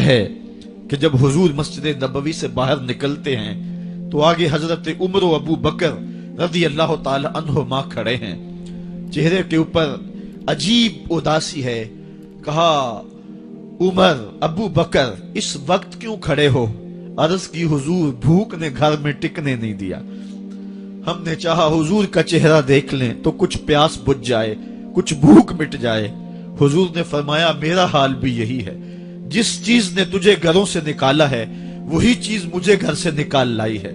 ہے کہ جب حضور مسجد نبوی سے باہر نکلتے ہیں تو آگے حضرت عمر و ابو بکر رضی اللہ تعالی عنہما کھڑے ہیں، چہرے کے اوپر عجیب اداسی ہے۔ کہا عمر ابو بکر اس وقت کیوں کھڑے ہو؟ عرض کی حضور بھوک نے گھر میں ٹکنے نہیں دیا، ہم نے چاہا حضور کا چہرہ دیکھ لیں تو کچھ پیاس بجھ جائے، کچھ بھوک مٹ جائے۔ حضور نے فرمایا میرا حال بھی یہی ہے، جس چیز نے تجھے گھروں سے نکالا ہے وہی چیز مجھے گھر سے نکال لائی ہے۔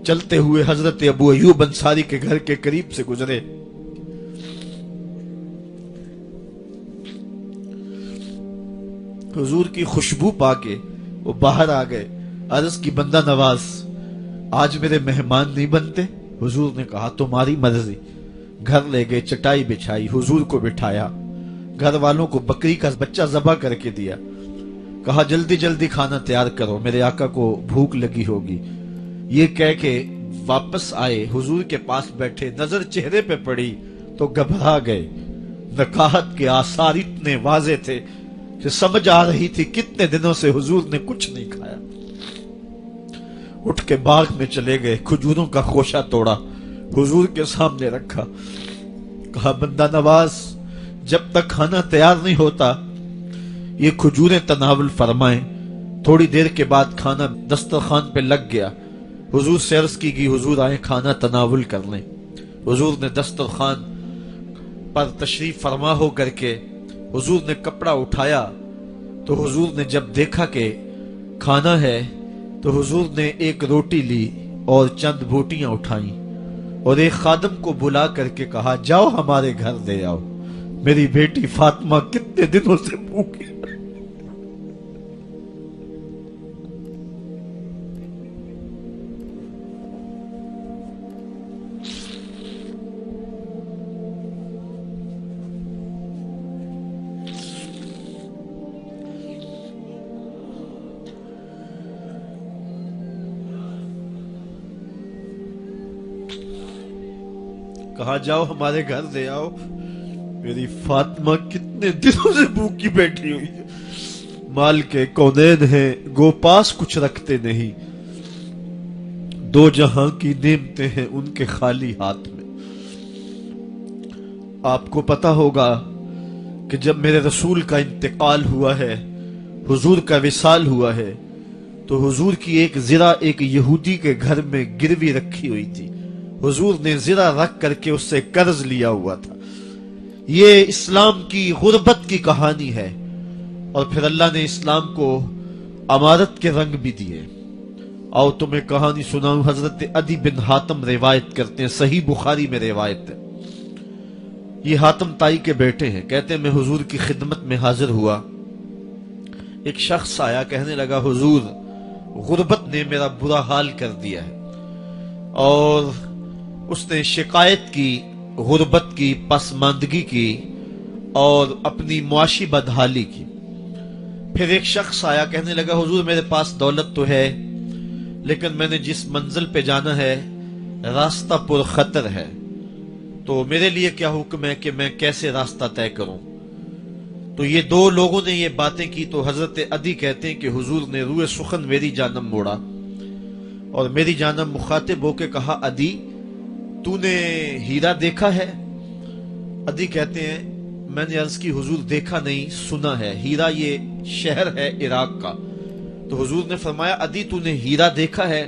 چلتے ہوئے حضرت ابو ایوب انصاری کے گھر کے قریب سے گزرے، حضور کی خوشبو پا کے وہ باہر آ گئے۔ عرض کی بندہ نواز آج میرے مہمان نہیں بنتے؟ حضور نے کہا تمہاری مرضی۔ گھر لے گئے، چٹائی بچھائی، حضور کو بٹھایا، گھر والوں کو بکری کا بچہ ذبح کر کے دیا، کہا جلدی جلدی کھانا تیار کرو، میرے آقا کو بھوک لگی ہوگی۔ یہ کہہ کے واپس آئے، حضور کے پاس بیٹھے، نظر چہرے پہ پڑی تو گھبرا گئے۔ نکاحت کے آثار اتنے واضح تھے کہ سمجھ آ رہی تھی کتنے دنوں سے حضور نے کچھ نہیں کھایا۔ اٹھ کے باغ میں چلے گئے، کھجوروں کا خوشہ توڑا، حضور کے سامنے رکھا، کہا بندہ نواز جب تک کھانا تیار نہیں ہوتا یہ کھجوریں تناول فرمائیں۔ تھوڑی دیر کے بعد کھانا دسترخوان پہ لگ گیا، حضور سے عرض کی گئی حضور آئے کھانا تناول کر لیں۔ حضور نے دسترخوان پر تشریف فرما ہو کر کے حضور نے کپڑا اٹھایا تو حضور نے جب دیکھا کہ کھانا ہے تو حضور نے ایک روٹی لی اور چند بوٹیاں اٹھائیں اور ایک خادم کو بلا کر کے کہا جاؤ ہمارے گھر دے آؤ، میری بیٹی فاطمہ کتنے دنوں سے بھوکی ہے۔ کہا جاؤ ہمارے گھر دے آؤ، میری فاطمہ کتنے دنوں سے بھوکی بیٹھی ہوئی ہے۔ مال کے کونین ہیں گو پاس کچھ رکھتے نہیں، دو جہاں کی نعمتیں ہیں ان کے خالی ہاتھ میں۔ آپ کو پتا ہوگا کہ جب میرے رسول کا انتقال ہوا ہے، حضور کا وصال ہوا ہے، تو حضور کی ایک زرہ ایک یہودی کے گھر میں گروی رکھی ہوئی تھی، حضور نے زرہ رکھ کر کے اس سے قرض لیا ہوا تھا۔ یہ اسلام کی غربت کی کہانی ہے، اور پھر اللہ نے اسلام کو امارت کے رنگ بھی دیے۔ آؤ تمہیں کہانی سناؤں، حضرت عدی بن حاتم روایت کرتے ہیں، صحیح بخاری میں روایت ہے۔ یہ حاتم تائی کے بیٹے ہیں، کہتے ہیں میں حضور کی خدمت میں حاضر ہوا، ایک شخص آیا کہنے لگا حضور غربت نے میرا برا حال کر دیا ہے، اور اس نے شکایت کی غربت کی، پسماندگی کی اور اپنی معاشی بدحالی کی۔ پھر ایک شخص آیا کہنے لگا حضور میرے پاس دولت تو ہے لیکن میں نے جس منزل پہ جانا ہے راستہ پر خطر ہے، تو میرے لیے کیا حکم ہے کہ میں کیسے راستہ طے کروں؟ تو یہ دو لوگوں نے یہ باتیں کی تو حضرت عدی کہتے ہیں کہ حضور نے روئے سخن میری جانب موڑا اور میری جانب مخاطب ہو کے کہا عدی تو نے ہیرا دیکھا ہے؟ عدی کہتے ہیں میں نے عرض کی حضور دیکھا نہیں، سنا ہے، ہیرا یہ شہر ہے عراق کا۔ تو حضور نے فرمایا عدی تو نے ہیرا دیکھا ہے؟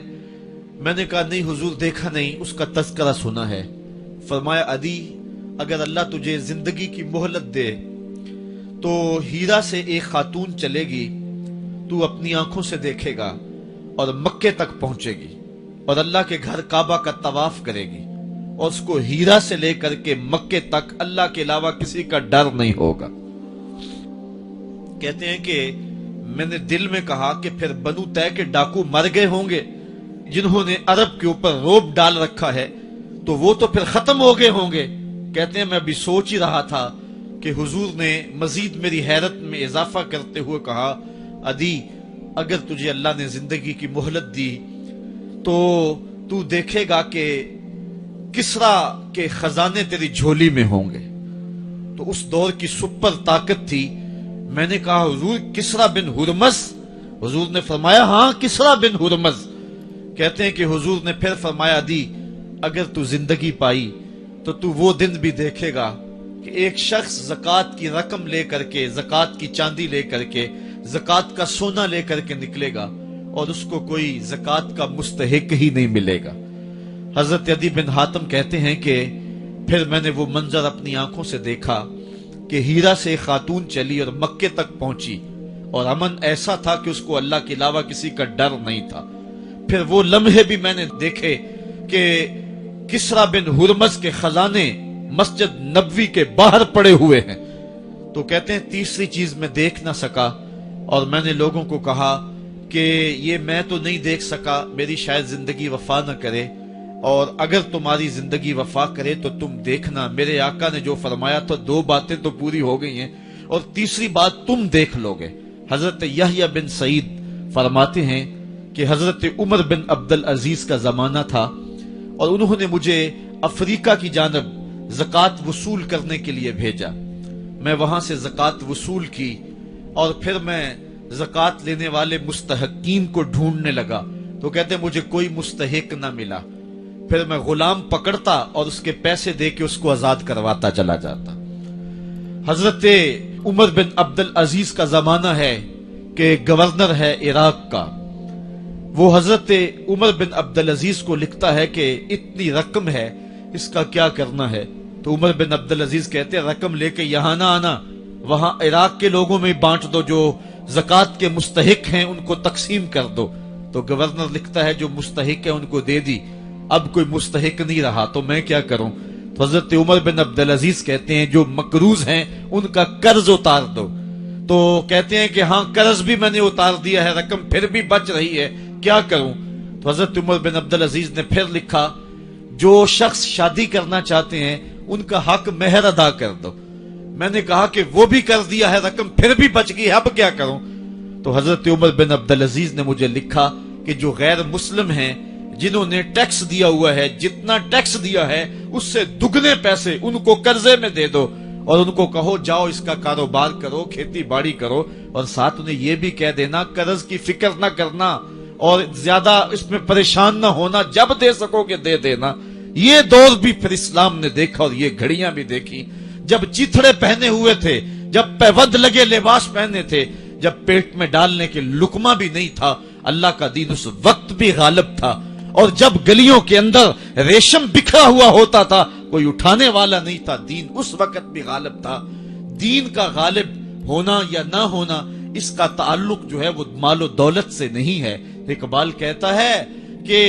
میں نے کہا نہیں حضور دیکھا نہیں، اس کا تذکرہ سنا ہے۔ فرمایا عدی اگر اللہ تجھے زندگی کی مہلت دے تو ہیرا سے ایک خاتون چلے گی، تو اپنی آنکھوں سے دیکھے گا اور مکے تک پہنچے گی اور اللہ کے گھر کعبہ کا طواف کرے گی، اور اس کو ہیرا سے لے کر کے مکے تک اللہ کے علاوہ کسی کا ڈر نہیں ہوگا۔ کہتے ہیں کہ میں نے دل میں کہا کہ پھر بنو طے کے ڈاکو مر گئے ہوں گے جنہوں نے عرب کے اوپر روب ڈال رکھا ہے، تو وہ تو پھر ختم ہو گئے ہوں گے۔ کہتے ہیں میں ابھی سوچ ہی رہا تھا کہ حضور نے مزید میری حیرت میں اضافہ کرتے ہوئے کہا عدی اگر تجھے اللہ نے زندگی کی مہلت دی تو تو دیکھے گا کہ کسرا کے خزانے تیری جھولی میں ہوں گے۔ تو اس دور کی سپر طاقت تھی۔ میں نے کہا حضور کسرا بن ہرمز حضور نے فرمایا ہاں کسرا بن ہرمز. کہتے ہیں کہ حضور نے پھر فرمایا دی اگر تو زندگی پائی تو تو وہ دن بھی دیکھے گا کہ ایک شخص زکوٰۃ کی رقم لے کر کے، زکوٰۃ کی چاندی لے کر کے، زکوٰۃ کا سونا لے کر کے نکلے گا اور اس کو کوئی زکوٰۃ کا مستحق ہی نہیں ملے گا. حضرت عدی بن حاتم کہتے ہیں کہ پھر میں نے وہ منظر اپنی آنکھوں سے دیکھا کہ ہیرا سے ایک خاتون چلی اور مکے تک پہنچی اور امن ایسا تھا کہ اس کو اللہ کے علاوہ کسی کا ڈر نہیں تھا. پھر وہ لمحے بھی میں نے دیکھے کہ کسرا بن ہرمز کے خزانے مسجد نبوی کے باہر پڑے ہوئے ہیں. تو کہتے ہیں تیسری چیز میں دیکھ نہ سکا اور میں نے لوگوں کو کہا کہ یہ میں تو نہیں دیکھ سکا، میری شاید زندگی وفا نہ کرے، اور اگر تمہاری زندگی وفا کرے تو تم دیکھنا میرے آقا نے جو فرمایا تو 2 باتیں تو پوری ہو گئی ہیں اور تیسری بات تم دیکھ لو گے. حضرت یحییٰ بن سعید فرماتے ہیں کہ حضرت عمر بن عبدالعزیز کا زمانہ تھا اور انہوں نے مجھے افریقہ کی جانب زکوٰۃ وصول کرنے کے لیے بھیجا. میں وہاں سے زکوٰۃ وصول کی اور پھر میں زکوٰۃ لینے والے مستحقین کو ڈھونڈنے لگا. تو کہتے مجھے کوئی مستحق نہ ملا. پھر میں غلام پکڑتا اور اس کے پیسے دے کے اس کو آزاد کرواتا چلا جاتا. حضرت عمر بن عبدالعزیز کا زمانہ ہے کہ گورنر ہے عراق کا. وہ حضرت عمر بن عبدالعزیز کو لکھتا ہے کہ اتنی رقم ہے، اس کا کیا کرنا ہے؟ تو عمر بن عبدالعزیز کہتے ہیں رقم لے کے یہاں نہ آنا، وہاں عراق کے لوگوں میں بانٹ دو، جو زکوٰۃ کے مستحق ہیں ان کو تقسیم کر دو. تو گورنر لکھتا ہے جو مستحق ہے ان کو دے دی، اب کوئی مستحق نہیں رہا تو میں کیا کروں؟ تو حضرت عمر بن عبدالعزیز کہتے ہیں جو مقروض ہیں ان کا قرض اتار دو. تو کہتے ہیں کہ ہاں قرض بھی میں نے اتار دیا ہے، رقم پھر بھی بچ رہی ہے، کیا کروں؟ تو حضرت عمر بن عبدالعزیز نے پھر لکھا جو شخص شادی کرنا چاہتے ہیں ان کا حق مہر ادا کر دو. میں نے کہا کہ وہ بھی کر دیا ہے، رقم پھر بھی بچ گئی، اب کیا کروں؟ تو حضرت عمر بن عبدالعزیز نے مجھے لکھا کہ جو غیر مسلم ہیں جنہوں نے ٹیکس دیا ہوا ہے، جتنا ٹیکس دیا ہے اس سے دگنے پیسے ان کو قرضے میں دے دو اور ان کو کہو جاؤ اس کا کاروبار کرو، کھیتی باڑی کرو، اور ساتھ انہیں یہ بھی کہہ دینا قرض کی فکر نہ کرنا اور زیادہ اس میں پریشان نہ ہونا، جب دے سکو گے دے دینا. یہ دور بھی پھر اسلام نے دیکھا اور یہ گھڑیاں بھی دیکھی جب چیتھڑے پہنے ہوئے تھے، جب پیوند لگے لباس پہنے تھے، جب پیٹ میں ڈالنے کے لقمہ بھی نہیں تھا. اللہ کا دین اس وقت بھی غالب تھا، اور جب گلیوں کے اندر ریشم بکھرا ہوا ہوتا تھا کوئی اٹھانے والا نہیں تھا، دین اس وقت بھی غالب تھا. دین کا غالب ہونا یا نہ ہونا اس کا تعلق جو ہے وہ مال و دولت سے نہیں ہے. اقبال کہتا ہے کہ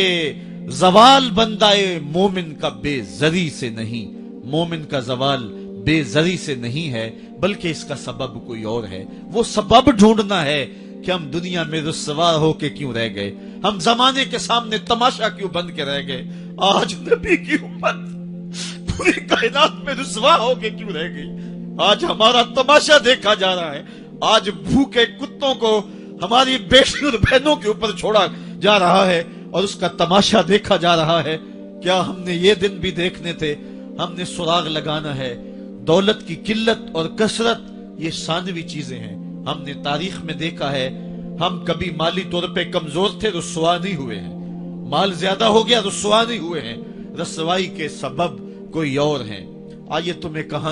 زوال بندہ مومن کا بے زری سے نہیں، مومن کا زوال بے زری سے نہیں ہے بلکہ اس کا سبب کوئی اور ہے. وہ سبب ڈھونڈنا ہے کہ ہم دنیا میں رسوا ہو کے کیوں رہ گئے، ہم زمانے کے سامنے تماشا کیوں بن کے رہ گئے. آج نبی کی امت پوری کائنات میں رسوا ہو کے کیوں رہ گئی. آج ہمارا تماشا دیکھا جا رہا ہے، آج بھوکے کتوں کو ہماری بیٹی اور بہنوں کے اوپر چھوڑا جا رہا ہے اور اس کا تماشا دیکھا جا رہا ہے. کیا ہم نے یہ دن بھی دیکھنے تھے؟ ہم نے سراغ لگانا ہے. دولت کی قلت اور کثرت یہ ثانوی چیزیں ہیں. ہم نے تاریخ میں دیکھا ہے ہم کبھی مالی طور پہ کمزور تھے، رسوا نہیں ہوئے ہیں. مال زیادہ ہو گیا، رسوا نہیں ہوئے ہیں. رسوائی کے سبب کوئی اور ہیں. آئیے تمہیں کہاں